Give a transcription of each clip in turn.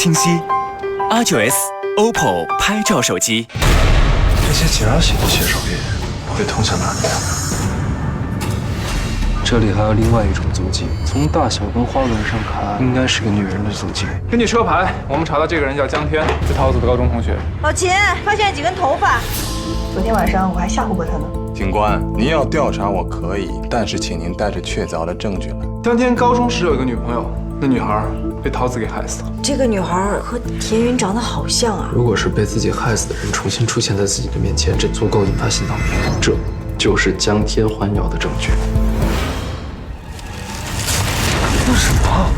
清晰。A9S OPPO 拍照手机。这些警察写的写手印会通向哪里啊？这里还有另外一种足迹，从大小跟花纹上看，应该是个女人的足迹。根据车牌，我们查到这个人叫江天，是桃子的高中同学。老秦，发现了几根头发。昨天晚上我还吓唬过他呢。警官，您要调查我可以，但是请您带着确凿的证据来。江天高中时有一个女朋友，那女孩被桃子给害死了。这个女孩和田云长得好像啊。如果是被自己害死的人重新出现在自己的面前，这足够引发心脏病。这就是江天环咬的证据。那什么？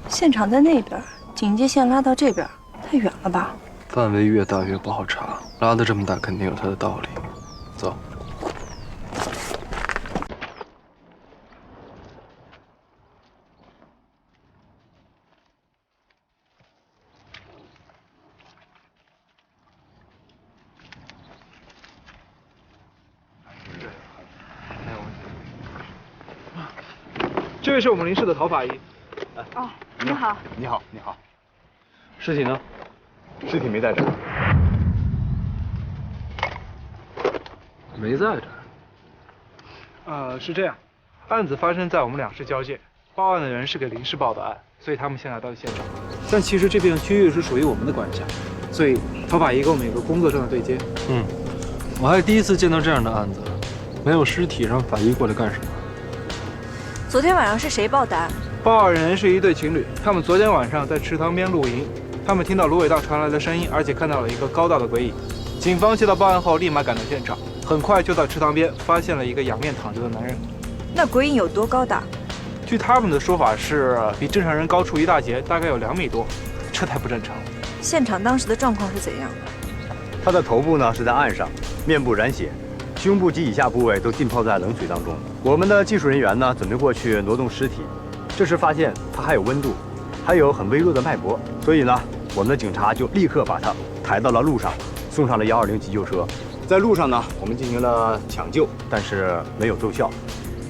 现场在那边，警戒线拉到这边，太远了吧？范围越大越不好查，拉得这么大肯定有它的道理。走。这位是我们临市的陶法医。哦，你好。你好，你好。尸体呢？尸体没在这儿。没在这儿。是这样，案子发生在我们两市交界，报案的人是给临市报的案，所以他们现在到了现场。但其实这片区域是属于我们的管辖，所以陶法医跟我们有个工作上的对接。我还第一次见到这样的案子，没有尸体让法医过来干什么？昨天晚上是谁报的案？报案人是一对情侣，他们昨天晚上在池塘边露营，他们听到芦苇道传来的声音，而且看到了一个高大的鬼影。警方接到报案后，立马赶到现场，很快就在池塘边发现了一个仰面躺着的男人。那鬼影有多高大？据他们的说法是比正常人高出一大截，大概有2米多，这太不正常了。现场当时的状况是怎样的？他的头部呢是在岸上，面部染血，胸部及以下部位都浸泡在冷水当中。我们的技术人员呢准备过去挪动尸体，这时发现他还有温度，还有很微弱的脉搏，所以呢，我们的警察就立刻把他抬到了路上，送上了120急救车。在路上呢，我们进行了抢救，但是没有奏效。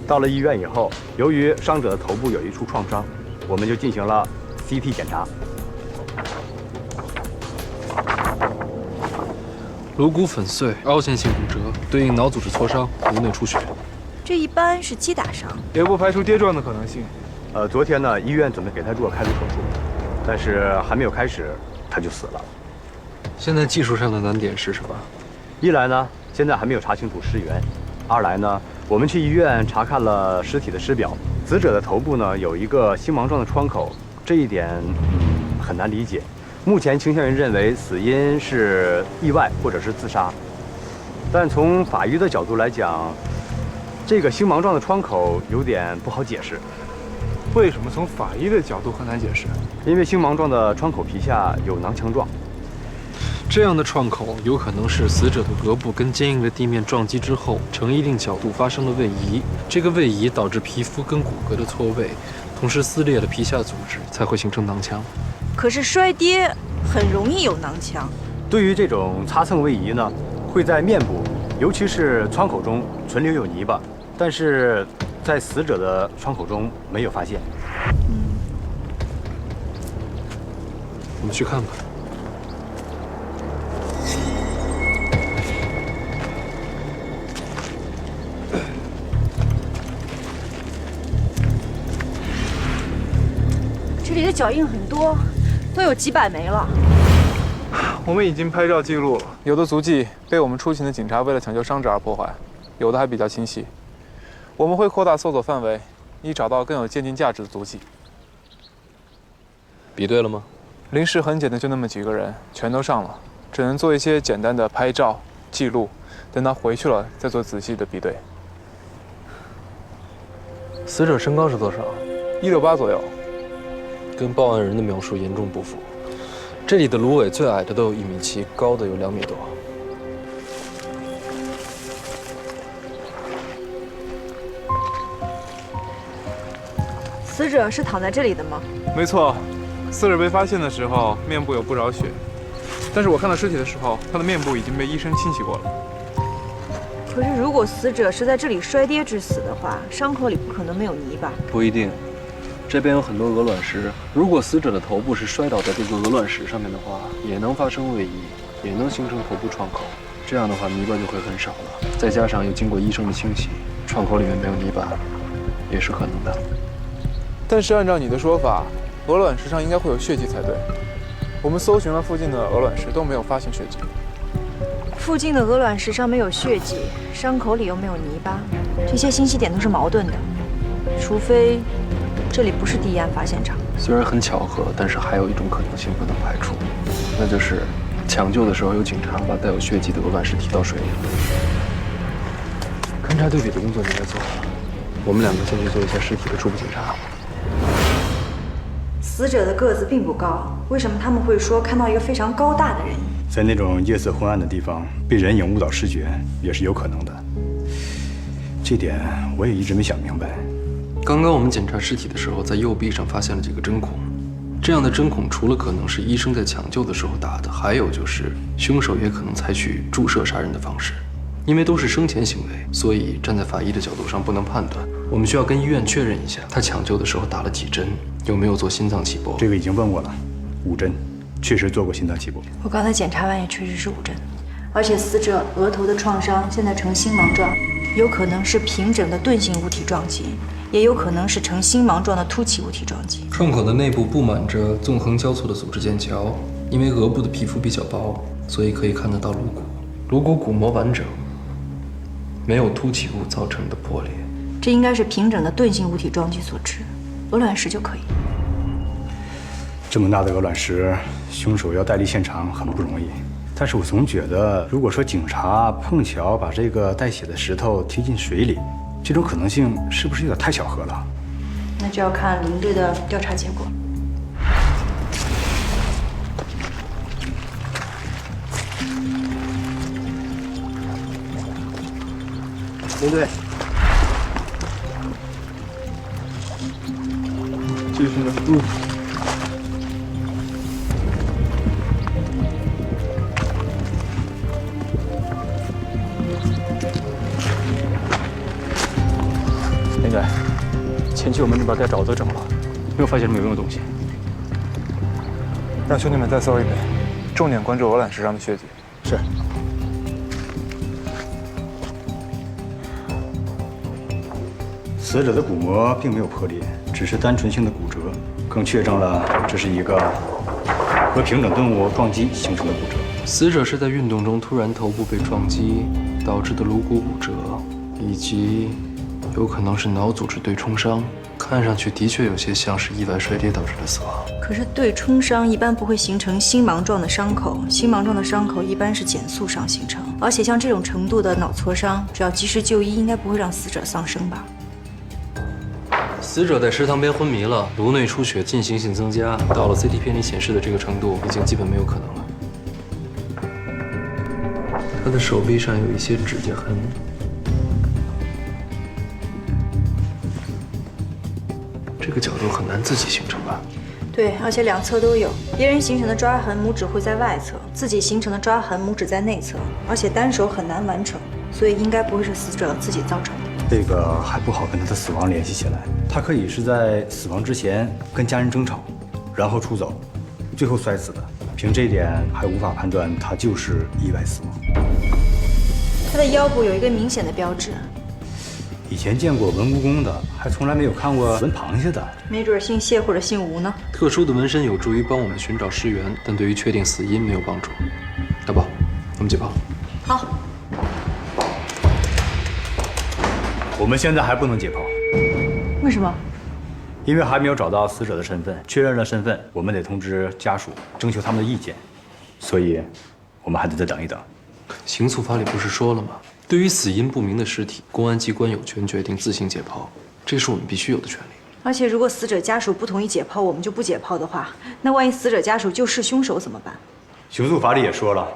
到了医院以后，由于伤者的头部有一处创伤，我们就进行了 CT 检查。颅骨粉碎，凹陷性骨折，对应脑组织挫伤，颅内出血。这一般是击打伤，也不排除跌撞的可能性。昨天呢，医院准备给他做开颅手术，但是还没有开始，他就死了。现在技术上的难点是什么？一来呢，现在还没有查清楚尸源；二来呢，我们去医院查看了尸体的尸表，死者的头部呢有一个星芒状的创口，这一点很难理解。目前倾向于认为死因是意外或者是自杀，但从法医的角度来讲，这个星芒状的创口有点不好解释。为什么从法医的角度很难解释？因为星芒状的创口皮下有囊腔状。这样的创口有可能是死者的额部跟坚硬的地面撞击之后，呈一定角度发生了位移，这个位移导致皮肤跟骨骼的错位，同时撕裂了皮下组织，才会形成囊腔。可是摔跌很容易有囊腔，对于这种擦蹭位移呢，会在面部，尤其是窗口中存留有泥巴，但是在死者的窗口中没有发现。我们去看看。这里的脚印很多，都有几百枚了。我们已经拍照记录了，有的足迹被我们出勤的警察为了抢救伤者而破坏，有的还比较清晰。我们会扩大搜索范围，以找到更有鉴定价值的足迹。比对了吗？临时很简的就那么几个人，全都上了，只能做一些简单的拍照记录，等他回去了再做仔细的比对。死者身高是多少168左右，跟报案人的描述严重不符。这里的芦苇最矮的都有1.7米，高的有2米多。死者是躺在这里的吗？没错，死者被发现的时候面部有不少血，但是我看到尸体的时候，他的面部已经被医生清洗过了。可是如果死者是在这里摔跌致死的话，伤口里不可能没有泥巴。不一定，这边有很多鹅卵石，如果死者的头部是摔倒在这个鹅卵石上面的话，也能发生位移，也能形成头部创口。这样的话，泥巴就会很少了。再加上又经过医生的清洗，创口里面没有泥巴，也是可能的。但是按照你的说法，鹅卵石上应该会有血迹才对。我们搜寻了附近的鹅卵石，都没有发现血迹。附近的鹅卵石上没有血迹，伤口里又没有泥巴，这些信息点都是矛盾的。除非这里不是第一案发现场。虽然很巧合，但是还有一种可能性不能排除，那就是抢救的时候有警察把带有血迹的鹅卵石提到水里了。勘查对比的工作你该做了，我们两个先去做一下尸体的初步检查。死者的个子并不高，为什么他们会说看到一个非常高大的人影？在那种夜色昏暗的地方，被人影误导视觉也是有可能的。这点我也一直没想明白。刚刚我们检查尸体的时候，在右臂上发现了几个针孔，这样的针孔除了可能是医生在抢救的时候打的，还有就是凶手也可能采取注射杀人的方式。因为都是生前行为，所以站在法医的角度上不能判断。我们需要跟医院确认一下，他抢救的时候打了几针，有没有做心脏起搏。这个已经问过了，5针，确实做过心脏起搏。我刚才检查完也确实是5针，而且死者额头的创伤现在呈星芒状，有可能是平整的钝性物体撞击，也有可能是呈星芒状的凸起物体撞击。创口的内部布满着纵横交错的组织线条，因为额部的皮肤比较薄，所以可以看得到颅骨，颅骨骨膜完整。没有凸起物造成的破裂，这应该是平整的钝性物体撞击所致，鹅卵石就可以。这么大的鹅卵石，凶手要带离现场很不容易。但是我总觉得，如果说警察碰巧把这个带血的石头踢进水里，这种可能性是不是有点太巧合了？那就要看林队的调查结果。林队，继续呢。林队，前期我们这边该找都整了，没有发现什么有用的东西。让兄弟们再搜一遍，重点关注鹅卵石上的血迹。是。死者的骨膜并没有破裂，只是单纯性的骨折，更确证了这是一个和平整动物撞击形成的骨折。死者是在运动中突然头部被撞击导致的颅骨骨折，以及有可能是脑组织对冲伤，看上去的确有些像是意外摔跌导致的死亡。可是对冲伤一般不会形成星芒状的伤口，星芒状的伤口一般是减速伤形成，而且像这种程度的脑挫伤，只要及时就医，应该不会让死者丧生吧？死者在食堂边昏迷了，颅内出血进行性增加，到了 CT 片里显示的这个程度，已经基本没有可能了。他的手臂上有一些指甲痕，这个角度很难自己形成吧？对，而且两侧都有，别人形成的抓痕，拇指会在外侧，自己形成的抓痕，拇指在内侧，而且单手很难完成，所以应该不会是死者自己造成的。这个还不好跟他的死亡联系起来，他可以是在死亡之前跟家人争吵，然后出走，最后摔死的。凭这一点还无法判断他就是意外死亡。他的腰部有一个明显的标志，以前见过纹蜈蚣的，还从来没有看过纹螃蟹的。没准姓谢或者姓吴呢。特殊的纹身有助于帮我们寻找尸源，但对于确定死因没有帮助。大宝，我们解剖。好。我们现在还不能解剖，为什么？因为还没有找到死者的身份，确认了身份，我们得通知家属，征求他们的意见，所以我们还得再等一等。刑诉法里不是说了吗？对于死因不明的尸体，公安机关有权决定自行解剖，这是我们必须有的权利。而且如果死者家属不同意解剖，我们就不解剖的话，那万一死者家属就是凶手怎么办？刑诉法里也说了，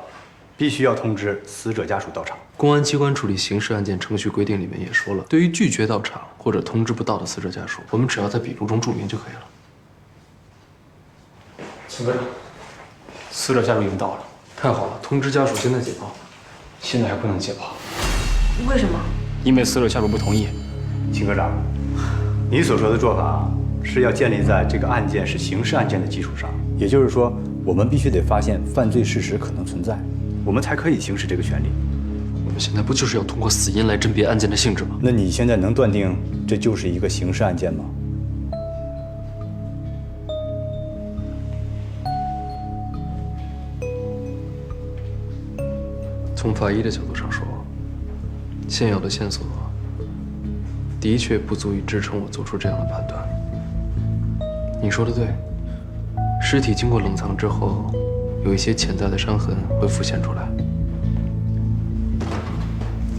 必须要通知死者家属到场。公安机关处理刑事案件程序规定里面也说了，对于拒绝到场或者通知不到的死者家属，我们只要在笔录中注明就可以了。秦科长，死者家属已经到了。太好了，通知家属现在解剖。现在还不能解剖，为什么？因为死者家属不同意。秦科长，你所说的做法是要建立在这个案件是刑事案件的基础上，也就是说，我们必须得发现犯罪事实可能存在，我们才可以行使这个权利。我们现在不就是要通过死因来甄别案件的性质吗？那你现在能断定这就是一个刑事案件吗？从法医的角度上说，现有的线索的确不足以支撑我做出这样的判断。你说的对，尸体经过冷藏之后，有一些潜在的伤痕会浮现出来。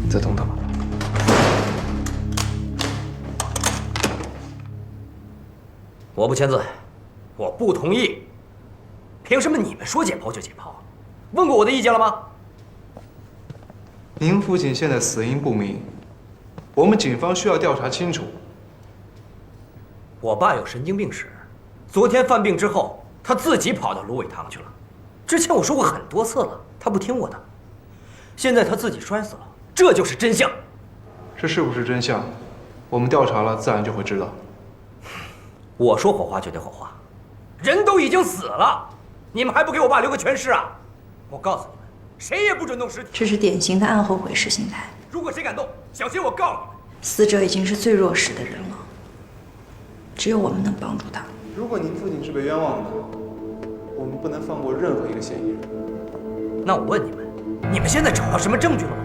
再等等吧。我不签字，我不同意。凭什么你们说解剖就解剖？问过我的意见了吗？您父亲现在死因不明，我们警方需要调查清楚。我爸有神经病史，昨天犯病之后，他自己跑到芦苇塘去了。之前我说过很多次了，他不听我的。现在他自己摔死了，这就是真相。这是不是真相？我们调查了，自然就会知道。我说火化就得火化，人都已经死了，你们还不给我爸留个全尸啊？我告诉你们，谁也不准动尸体。这是典型的案后悔式心态。如果谁敢动，小心我告你们。死者已经是最弱势的人了，只有我们能帮助他。如果您父亲是被冤枉的，我们不能放过任何一个嫌疑人。那我问你们，你们现在找到什么证据了吗？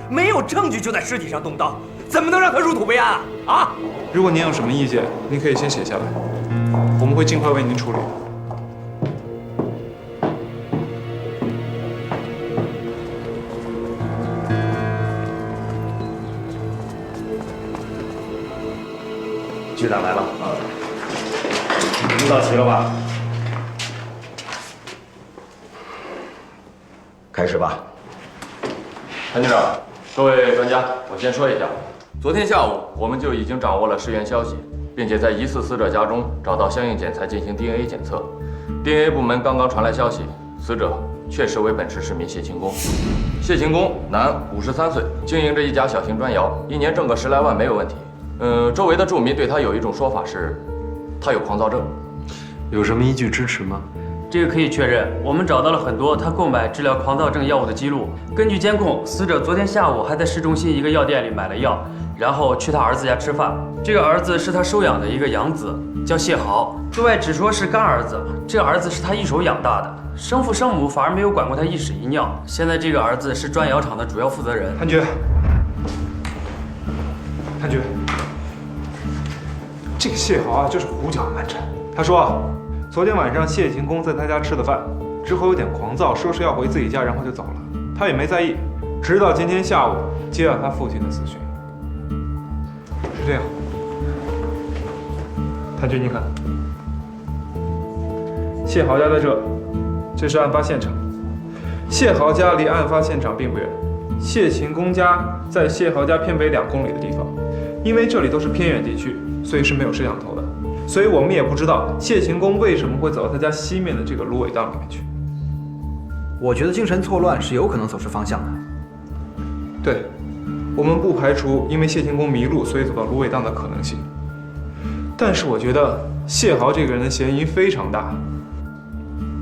没有证据就在尸体上动刀，怎么能让他入土为安啊？如果您有什么意见，您可以先写下来，我们会尽快为您处理。局长来了，名字到齐了吧？开始吧。谭局长，各位专家，我先说一下，昨天下午我们就已经掌握了尸源消息，并且在疑似死者家中找到相应检材进行 DNA 检测。DNA 部门刚刚传来消息，死者确实为本市市民谢勤工。谢勤工，男，53岁，经营着一家小型砖窑，一年挣个10来万没有问题。周围的住民对他有一种说法是，他有狂躁症。有什么依据支持吗？这个可以确认，我们找到了很多他购买治疗狂躁症药物的记录。根据监控，死者昨天下午还在市中心一个药店里买了药，然后去他儿子家吃饭。这个儿子是他收养的一个养子，叫谢豪。对外只说是干儿子，这个儿子是他一手养大的，生父生母反而没有管过他一屎一尿。现在这个儿子是砖窑厂的主要负责人。谭局，谭局，这个谢豪啊，就是胡搅蛮缠。他说啊，昨天晚上谢勤工在他家吃的饭，之后有点狂躁，说是要回自己家，然后就走了。他也没在意，直到今天下午接到他父亲的死讯。是这样，谭局，你看，谢豪家在这，这是案发现场。谢豪家离案发现场并不远，谢勤工家在谢豪家偏北2公里的地方。因为这里都是偏远地区，所以是没有摄像头的。所以我们也不知道谢勤工为什么会走到他家西面的这个芦苇荡里面去。我觉得精神错乱是有可能走失方向的。对，我们不排除因为谢庆功迷路，所以走到芦苇荡的可能性。但是我觉得谢豪这个人的嫌疑非常大，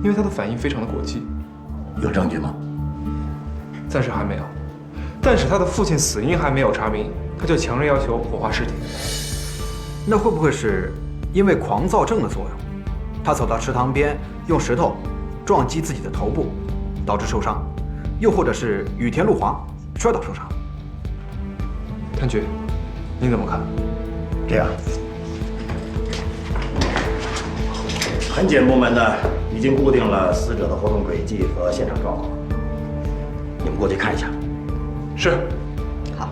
因为他的反应非常的过激。有证据吗？暂时还没有，但是他的父亲死因还没有查明，他就强烈要求火化尸体。那会不会是因为狂躁症的作用？他走到池塘边，用石头撞击自己的头部，导致受伤，又或者是雨天路滑摔倒受伤。谭局，您怎么看？这样，痕检部门呢已经固定了死者的活动轨迹和现场状况，你们过去看一下。是。好。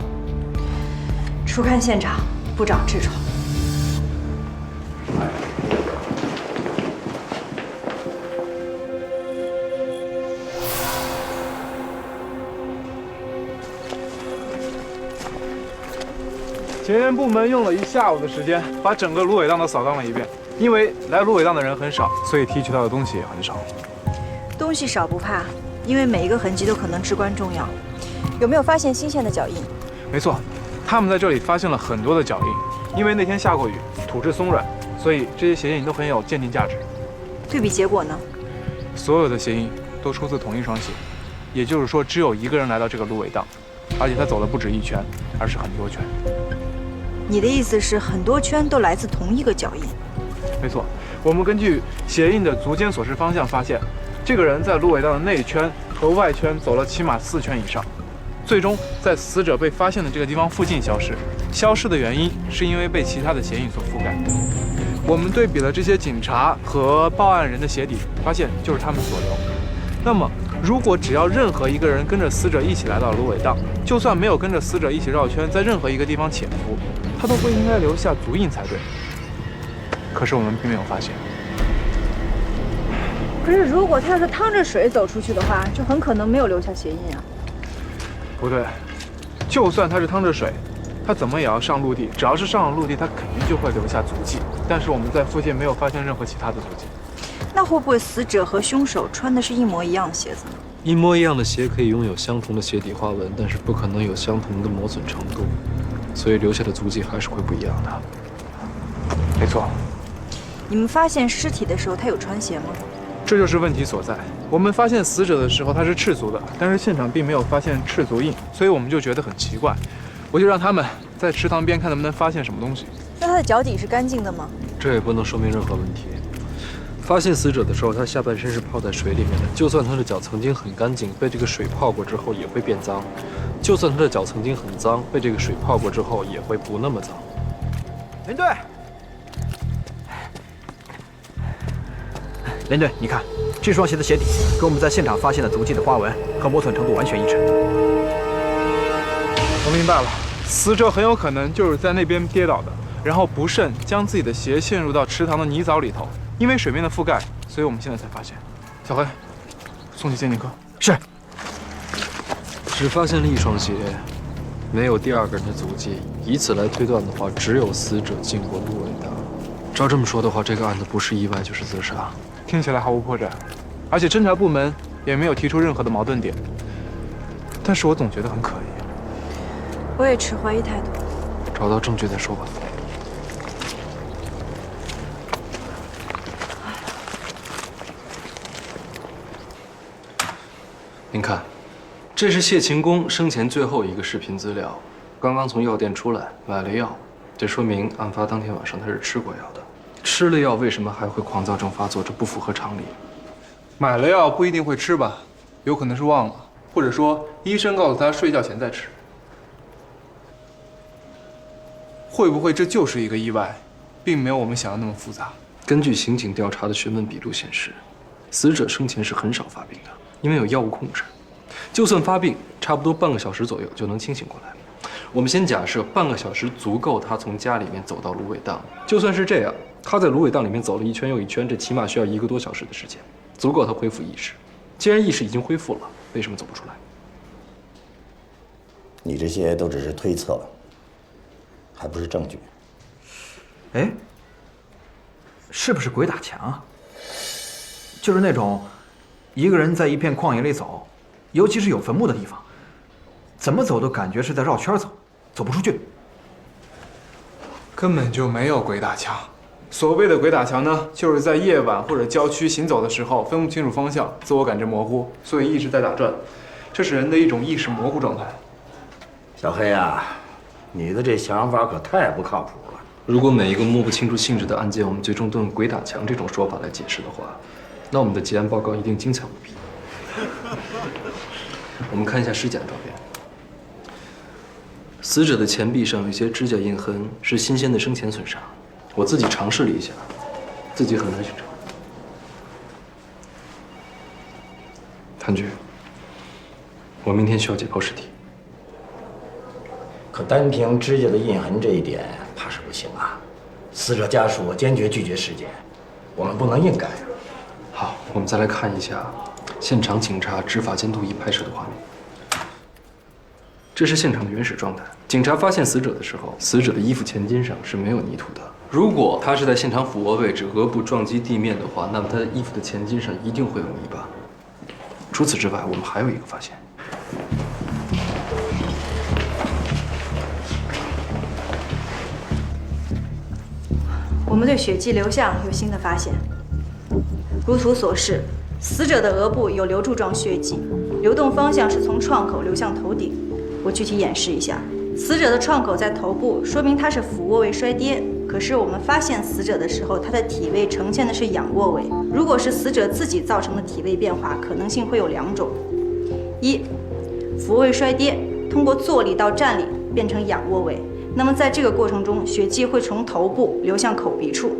初勘现场，部长痔疮。检验部门用了1下午的时间，把整个芦苇荡都扫荡了一遍。因为来芦苇荡的人很少，所以提取到的东西也很少。东西少不怕，因为每一个痕迹都可能至关重要。有没有发现新鲜的脚印？没错，他们在这里发现了很多的脚印。因为那天下过雨，土质松软，所以这些鞋印都很有鉴定价值。对比结果呢？所有的鞋印都出自同一双鞋，也就是说，只有一个人来到这个芦苇荡，而且他走的不止1圈，而是很多圈。你的意思是很多圈都来自同一个脚印？没错，我们根据鞋印的足尖所示方向发现，这个人在芦苇荡的内圈和外圈走了起码4圈以上，最终在死者被发现的这个地方附近消失。消失的原因是因为被其他的鞋印所覆盖。我们对比了这些警察和报案人的鞋底，发现就是他们所留。那么，如果只要任何一个人跟着死者一起来到芦苇荡，就算没有跟着死者一起绕圈，在任何一个地方潜伏，他都不应该留下足印才对。可是我们并没有发现。可是如果他要是趟着水走出去的话，就很可能没有留下鞋印啊。不对，就算他是趟着水，他怎么也要上陆地。只要是上了陆地，他肯定就会留下足迹。但是我们在附近没有发现任何其他的足迹。那会不会死者和凶手穿的是一模一样的鞋子呢？一模一样的鞋可以拥有相同的鞋底花纹，但是不可能有相同的磨损程度，所以留下的足迹还是会不一样的。没错。你们发现尸体的时候，他有穿鞋吗？这就是问题所在。我们发现死者的时候他是赤足的，但是现场并没有发现赤足印，所以我们就觉得很奇怪。我就让他们在池塘边看能不能发现什么东西。那他的脚底是干净的吗？这也不能说明任何问题。发现死者的时候，他下半身是泡在水里面的。就算他的脚曾经很干净，被这个水泡过之后也会变脏；就算他的脚曾经很脏，被这个水泡过之后也会不那么脏。连队，连队，你看，这双鞋的鞋底跟我们在现场发现的足迹的花纹和磨损程度完全一致。我明白了，死者很有可能就是在那边跌倒的，然后不慎将自己的鞋陷入到池塘的泥沼里头。因为水面的覆盖，所以我们现在才发现。小黑，送去鉴定科。是。只发现了1双鞋，没有第2个人的足迹。以此来推断的话，只有死者进过芦苇荡。照这么说的话，这个案子不是意外就是自杀。听起来毫无破绽，而且侦查部门也没有提出任何的矛盾点。但是我总觉得很可疑。我也持怀疑态度。找到证据再说吧。您看，这是谢勤功生前最后一个视频资料，刚刚从药店出来，买了药，这说明案发当天晚上他是吃过药的。吃了药为什么还会狂躁症发作？这不符合常理。买了药不一定会吃吧，有可能是忘了，或者说医生告诉他睡觉前再吃。会不会这就是一个意外，并没有我们想的那么复杂？根据刑警调查的询问笔录显示，死者生前是很少发病的，因为有药物控制。就算发病，差不多半个小时左右就能清醒过来。我们先假设半个小时足够他从家里面走到芦苇荡，就算是这样，他在芦苇荡里面走了1圈又1圈，这起码需要1个多小时的时间，足够他恢复意识。既然意识已经恢复了，为什么走不出来？你这些都只是推测，还不是证据。哎，是不是鬼打墙啊？就是那种一个人在一片旷野里走，尤其是有坟墓的地方，怎么走都感觉是在绕圈走，走不出去。根本就没有鬼打墙。所谓的鬼打墙呢，就是在夜晚或者郊区行走的时候分不清楚方向，自我感知模糊，所以一直在打转，这是人的一种意识模糊状态。小黑啊，你的这想法可太不靠谱了。如果每一个摸不清楚性质的案件，我们最终都用鬼打墙这种说法来解释的话，那我们的结案报告一定精彩无比。我们看一下尸检照片，死者的前臂上有一些指甲印痕，是新鲜的生前损伤。我自己尝试了一下，自己很难寻找。谭局，我明天需要解剖尸体。可单凭指甲的印痕这一点，怕是不行啊。死者家属坚决拒绝尸检，我们不能硬干呀。好，我们再来看一下现场警察执法监督仪拍摄的画面。这是现场的原始状态。警察发现死者的时候，死者的衣服前襟上是没有泥土的。如果他是在现场俯卧位置，额部撞击地面的话，那么他的衣服的前襟上一定会有泥巴。除此之外，我们还有一个发现。我们对血迹流向有新的发现。如图所示，死者的额部有流柱状血迹，流动方向是从创口流向头顶。我具体演示一下，死者的创口在头部，说明他是俯卧位摔跌。可是我们发现死者的时候，他的体位呈现的是仰卧位。如果是死者自己造成的体位变化，可能性会有两种：一，俯卧位摔跌，通过坐立到站立变成仰卧位。那么在这个过程中，血迹会从头部流向口鼻处。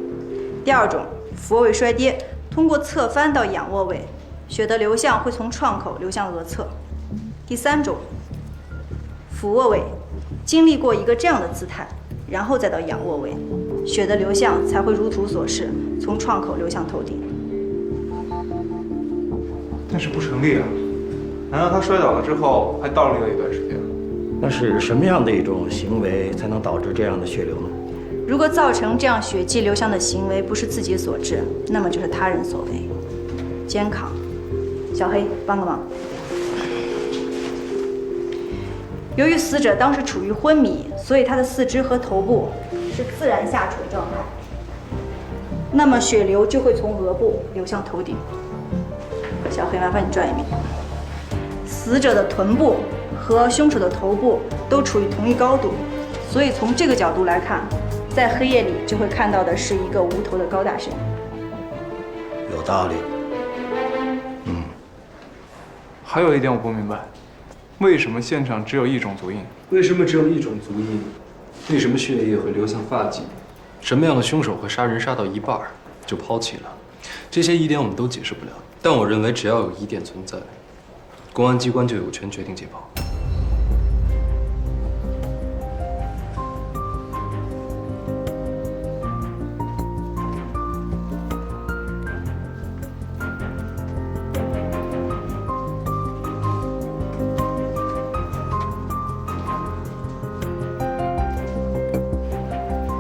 第二种，俯卧位摔跌，通过侧翻到仰卧位，血的流向会从创口流向额侧。第三种，俯卧位，经历过一个这样的姿态，然后再到仰卧位，血的流向才会如图所示，从创口流向头顶。但是不成立啊！难道他摔倒了之后还倒立了一段时间？那是什么样的一种行为才能导致这样的血流呢？如果造成这样血迹流向的行为不是自己所致，那么就是他人所为。肩扛，小黑帮个忙。由于死者当时处于昏迷，所以他的四肢和头部是自然下垂状态，那么血流就会从额部流向头顶。小黑，麻烦你转一遍。死者的臀部和凶手的头部都处于同一高度，所以从这个角度来看，在黑夜里就会看到的是一个无头的高大身影。有道理。还有一点我不明白，为什么现场只有一种足印？为什么只有一种足印？为什么血液会流向发际？什么样的凶手会杀人杀到一半就抛弃了？这些疑点我们都解释不了，但我认为只要有疑点存在，公安机关就有权决定解剖。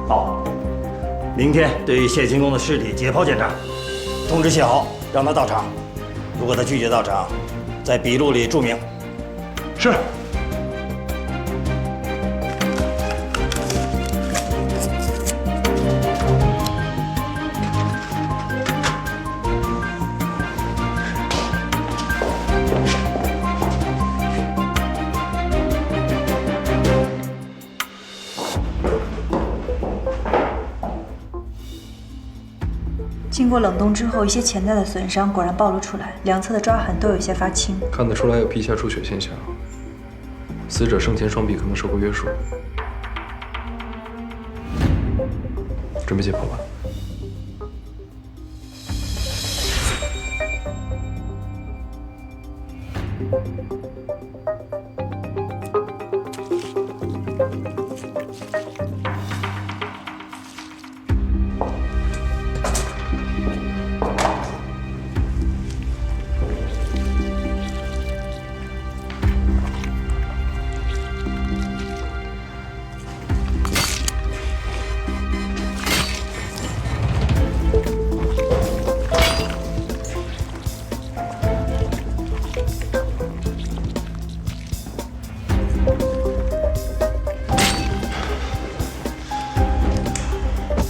好，明天对谢勤工的尸体解剖检查，通知谢豪让他到场。如果他拒绝到场，在笔录里注明。是。经过冷冻之后，一些潜在的损伤果然暴露出来，两侧的抓痕都有些发青，看得出来有皮下出血现象。死者生前双臂可能受过约束。准备解剖吧。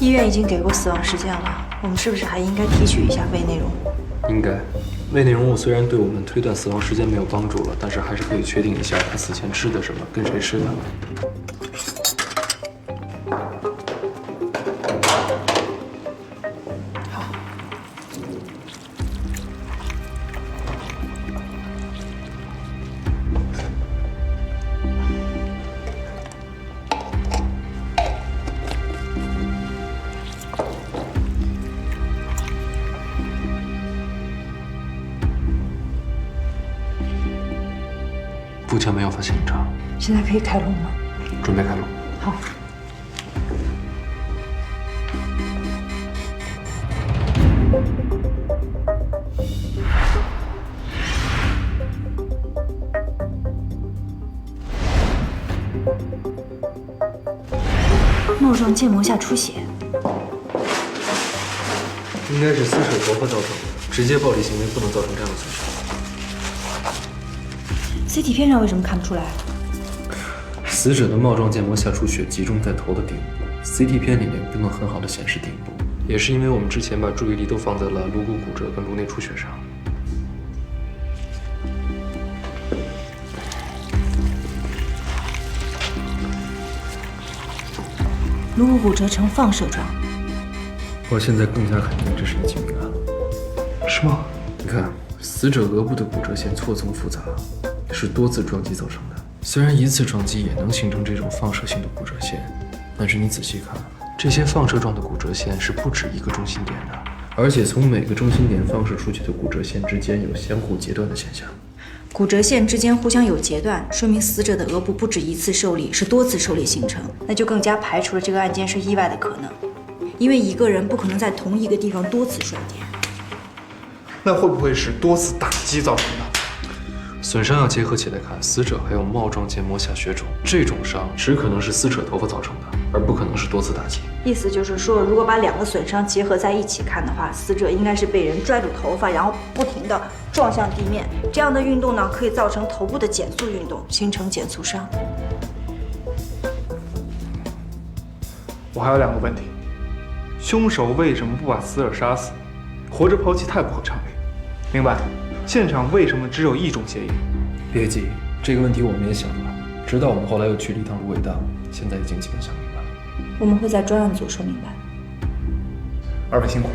医院已经给过死亡时间了，我们是不是还应该提取一下胃内容物？应该。胃内容物虽然对我们推断死亡时间没有帮助了，但是还是可以确定一下他死前吃的什么，跟谁吃的。目前没有发现异常，现在可以开颅吗？准备开颅。好。帽状腱膜下出血，应该是撕扯头发造成的，直接暴力行为不能造成这样的损伤。CT 片上为什么看不出来？死者的帽状腱膜下出血集中在头的顶部 ，CT 片里面不能很好的显示顶部，也是因为我们之前把注意力都放在了颅骨骨折跟颅内出血上。颅骨骨折呈放射状。我现在更加肯定这是一起命案了。是吗？你看，死者额部的骨折线错综复杂，是多次撞击造成的。虽然一次撞击也能形成这种放射性的骨折线，但是你仔细看，这些放射状的骨折线是不止一个中心点的，而且从每个中心点放射出去的骨折线之间有相互截断的现象。骨折线之间互相有截断，说明死者的额部不止一次受力，是多次受力形成，那就更加排除了这个案件是意外的可能，因为一个人不可能在同一个地方多次摔跌。那会不会是多次打击造成的？损伤要结合起来看，死者还有帽状腱膜下血肿，这种伤只可能是撕扯头发造成的，而不可能是多次打击。意思就是说，如果把两个损伤结合在一起看的话，死者应该是被人拽住头发，然后不停地撞向地面。这样的运动呢，可以造成头部的减速运动，形成减速伤。我还有2个问题：凶手为什么不把死者杀死？活着抛弃太不合常理。明白。现场为什么只有一种鞋印？别急，这个问题我们也想了，直到我们后来又去了一趟芦苇荡，现在已经基本想明白了。我们会在专案组说明白。2位辛苦了。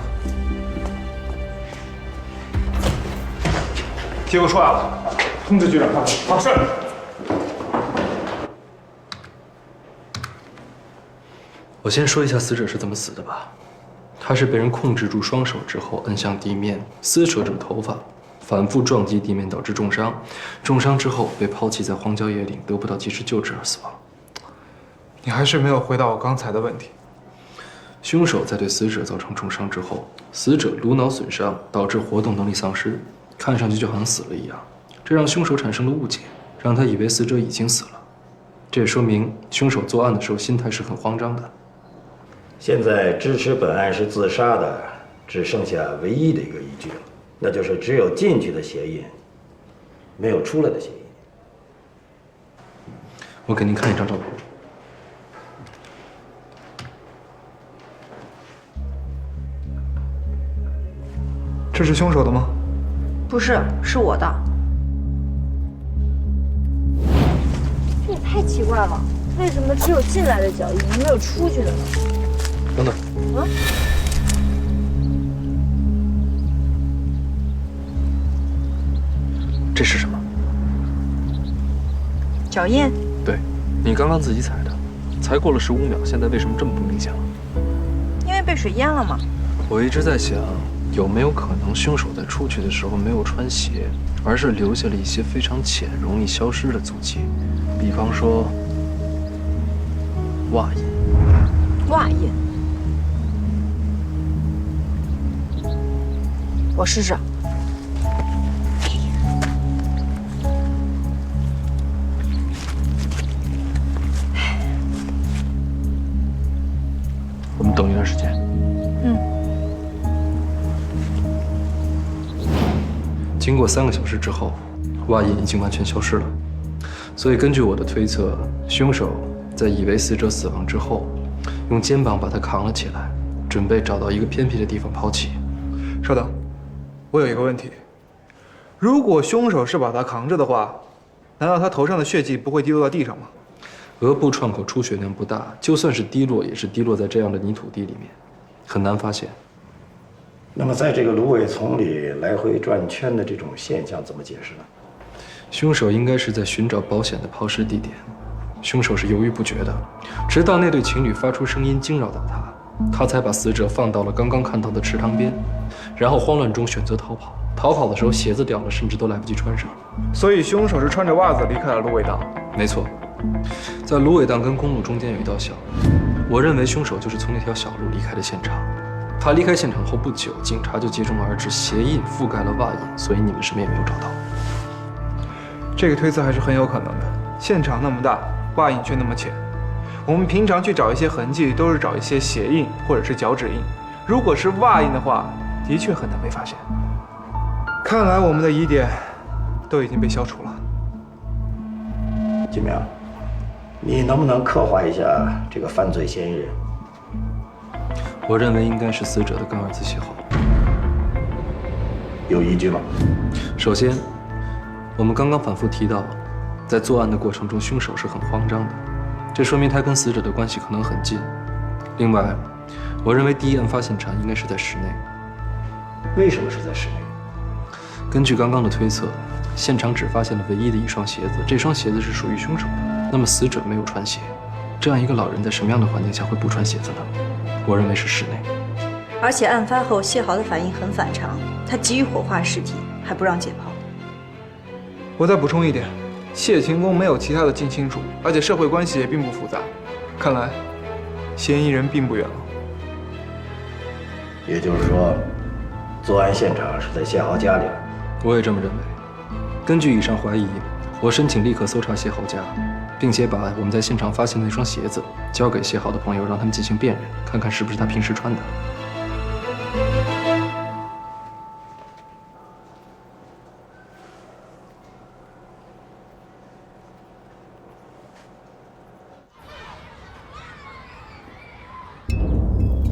结果出来了，通知局长看看。好，是。我先说一下死者是怎么死的吧。他是被人控制住双手之后摁向地面，撕扯着头发，反复撞击地面导致重伤，重伤之后被抛弃在荒郊野岭，得不到及时救治而死亡。你还是没有回答我刚才的问题。凶手在对死者造成重伤之后，死者颅脑损伤导致活动能力丧失，看上去就好像死了一样，这让凶手产生了误解，让他以为死者已经死了。这也说明凶手作案的时候心态是很慌张的。现在支持本案是自杀的，只剩下唯一的一个依据了，那就是只有进去的鞋印，没有出来的鞋印。我给您看一张照片。这是凶手的吗？不是，是我的。这也太奇怪了，为什么只有进来的脚印，没有出去的呢？等等。嗯。这是什么？脚印。对，你刚刚自己踩的，才过了15秒，现在为什么这么不明显了？因为被水淹了嘛。我一直在想，有没有可能凶手在出去的时候没有穿鞋，而是留下了一些非常浅、容易消失的足迹，比方说袜印。袜印。我试试。我们等一段时间。经过3个小时之后，袜印已经完全消失了。所以根据我的推测，凶手在以为死者死亡之后，用肩膀把他扛了起来，准备找到一个偏僻的地方抛弃。稍等，我有一个问题：如果凶手是把他扛着的话，难道他头上的血迹不会滴落到地上吗？额部创口出血量不大，就算是滴落，也是滴落在这样的泥土地里面，很难发现。那么，在这个芦苇丛里来回转圈的这种现象怎么解释呢？凶手应该是在寻找保险的抛尸地点。凶手是犹豫不决的，直到那对情侣发出声音惊扰到他，他才把死者放到了刚刚看到的池塘边，然后慌乱中选择逃跑。逃跑的时候鞋子掉了，甚至都来不及穿上。所以凶手是穿着袜子离开了芦苇荡。没错，在芦苇荡跟公路中间有一道小路，我认为凶手就是从那条小路离开的现场。他离开现场后不久，警察就接踵而至，鞋印覆盖了袜印，所以你们什么也没有找到。这个推测还是很有可能的。现场那么大，袜印却那么浅。我们平常去找一些痕迹，都是找一些鞋印或者是脚趾印。如果是袜印的话，的确很难被发现。看来我们的疑点都已经被消除了。金明，你能不能刻画一下这个犯罪嫌疑人？我认为应该是死者的干儿子谢浩。有依据吗？首先，我们刚刚反复提到，在作案的过程中，凶手是很慌张的，这说明他跟死者的关系可能很近。另外，我认为第一案发现场应该是在室内。为什么是在室内？根据刚刚的推测，现场只发现了唯一的一双鞋子，这双鞋子是属于凶手的。那么死者没有穿鞋，这样一个老人在什么样的环境下会不穿鞋子呢？我认为是室内。而且案发后，谢豪的反应很反常，他急于火化尸体，还不让解剖。我再补充一点，谢勤工没有其他的近亲属，而且社会关系也并不复杂，看来嫌疑人并不远了。也就是说，作案现场是在谢豪家里。我也这么认为。根据以上怀疑，我申请立刻搜查谢豪家，并且把我们在现场发现的那双鞋子交给谢豪的朋友，让他们进行辨认，看看是不是他平时穿的。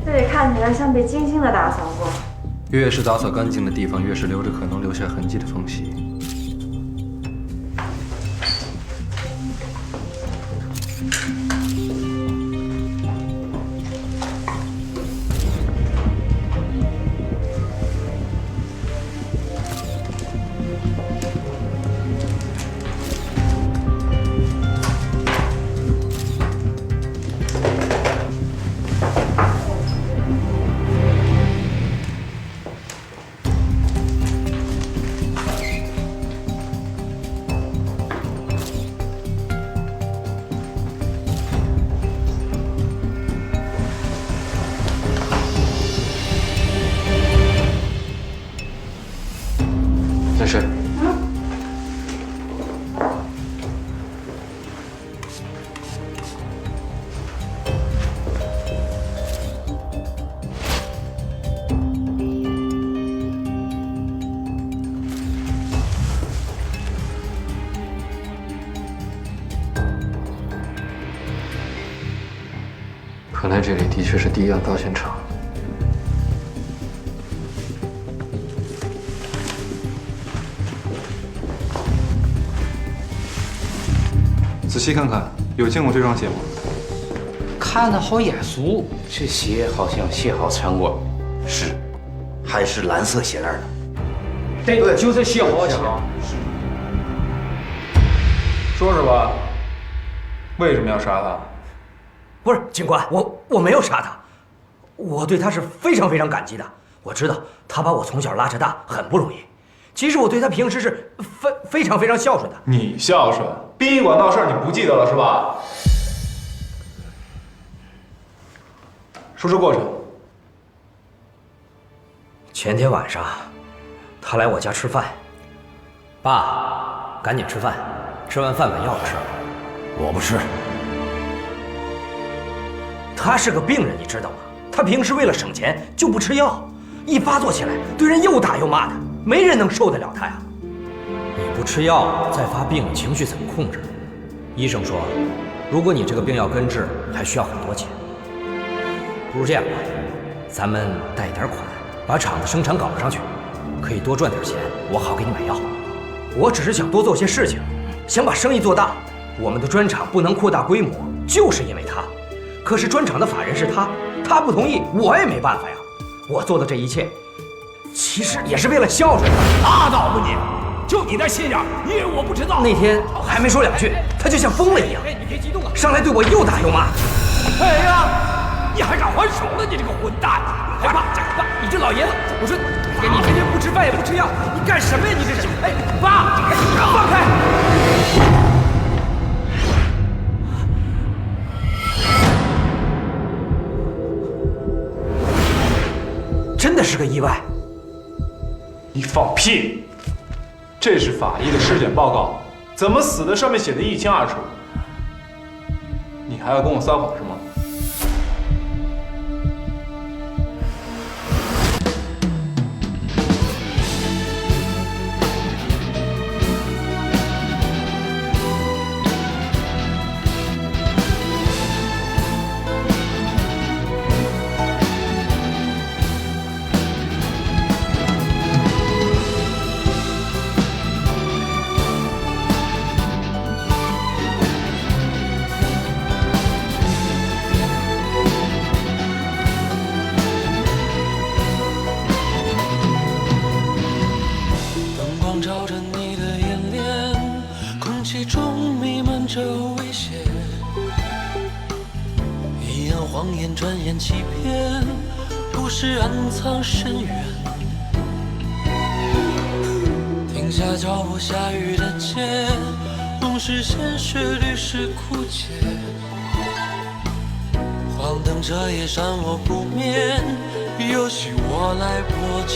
这里看起来像被精心的打扫过。越是打扫干净的地方，越是留着可能留下痕迹的缝隙。没事。看来这里的确是第一案发现场。仔细看看，有见过这双鞋吗？看着好眼熟，这鞋好像谢豪穿过。是，还是蓝色鞋链的。对，就是谢豪鞋。说说吧，为什么要杀他？不是警官，我没有杀他，我对他是非常非常感激的。我知道他把我从小拉扯大很不容易，其实我对他平时是非常非常孝顺的。你孝顺？殡仪馆闹事儿你不记得了是吧？说说过程。前天晚上，他来我家吃饭。爸，赶紧吃饭，吃完饭把药吃了。我不吃。他是个病人，你知道吗？他平时为了省钱就不吃药，一发作起来对人又打又骂的，没人能受得了他呀。你不吃药再发病，情绪怎么控制？医生说，如果你这个病要根治，还需要很多钱。不如这样吧，咱们贷点款，把厂子生产搞上去，可以多赚点钱，我好给你买药。我只是想多做些事情，想把生意做大。我们的砖厂不能扩大规模，就是因为他。可是砖厂的法人是他，他不同意，我也没办法呀。我做的这一切，其实也是为了孝顺他。拉倒吧你！就你那心眼，以为我不知道？那天还没说两句，他就像疯了一样，你别激动啊！上来对我又打又骂。哎呀，你还敢还手了？你这个混蛋！还爸，你这老爷子，我说你天天不吃饭也不吃药，你干什么呀？你这是？哎，爸，放开！真的是个意外。你放屁！这是法医的尸检报告，怎么死的上面写的一清二楚。你还要跟我撒谎是吗？照着你的眼帘，空气中弥漫着危险，一样谎言转眼欺骗，故事暗藏深渊。停下脚步，下雨的街，梦是鲜血，绿是枯竭，晃灯着也闪我不眠，游戏我来破解。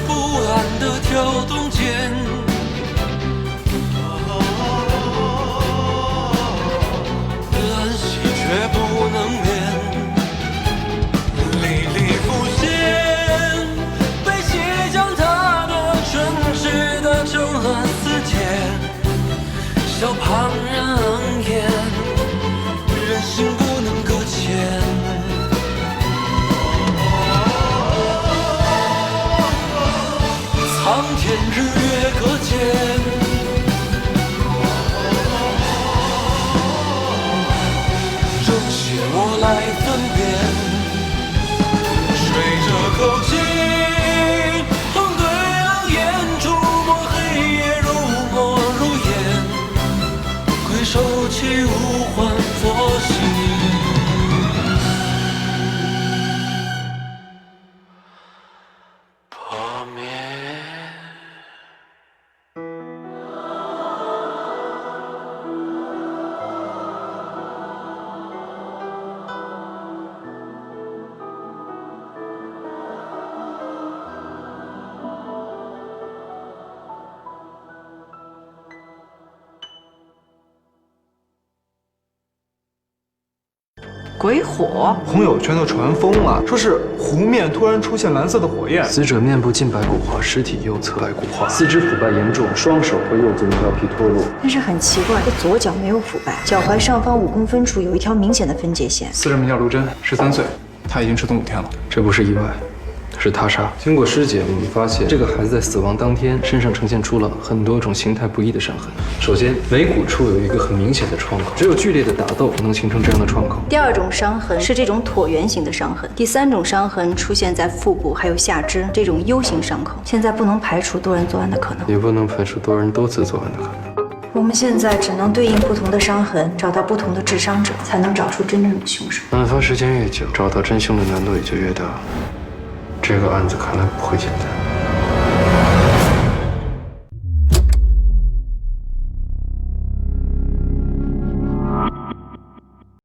不安的跳动间，安息却不能眠，历历浮现，被血将他的真实的整了死结，笑旁人冷眼，人心不能搁浅。苍天日月隔间，这些我来分辨。吹着口气，横对冷眼，触摸黑夜，如墨如烟，回首起无还佛心。鬼火，朋友圈都传疯了，说是湖面突然出现蓝色的火焰。死者面部近白骨化，尸体右侧白骨化，四肢腐败严重，双手和右足表皮脱落。但是很奇怪，这左脚没有腐败，脚踝上方5公分处有一条明显的分界线。死者名叫卢真，13岁，他已经失踪5天了。这不是意外，是他杀。经过尸检，我们发现这个孩子在死亡当天身上呈现出了很多种形态不一的伤痕。首先，尾骨处有一个很明显的创口，只有剧烈的打斗能形成这样的创口。第二种伤痕是这种椭圆形的伤痕。第三种伤痕出现在腹部还有下肢这种 U 型伤口。现在不能排除多人作案的可能，也不能排除多人多次作案的可能。我们现在只能对应不同的伤痕，找到不同的致伤者，才能找出真正的凶手。案发时间越久，找到真凶的难度也就越大。这个案子看来不会简单。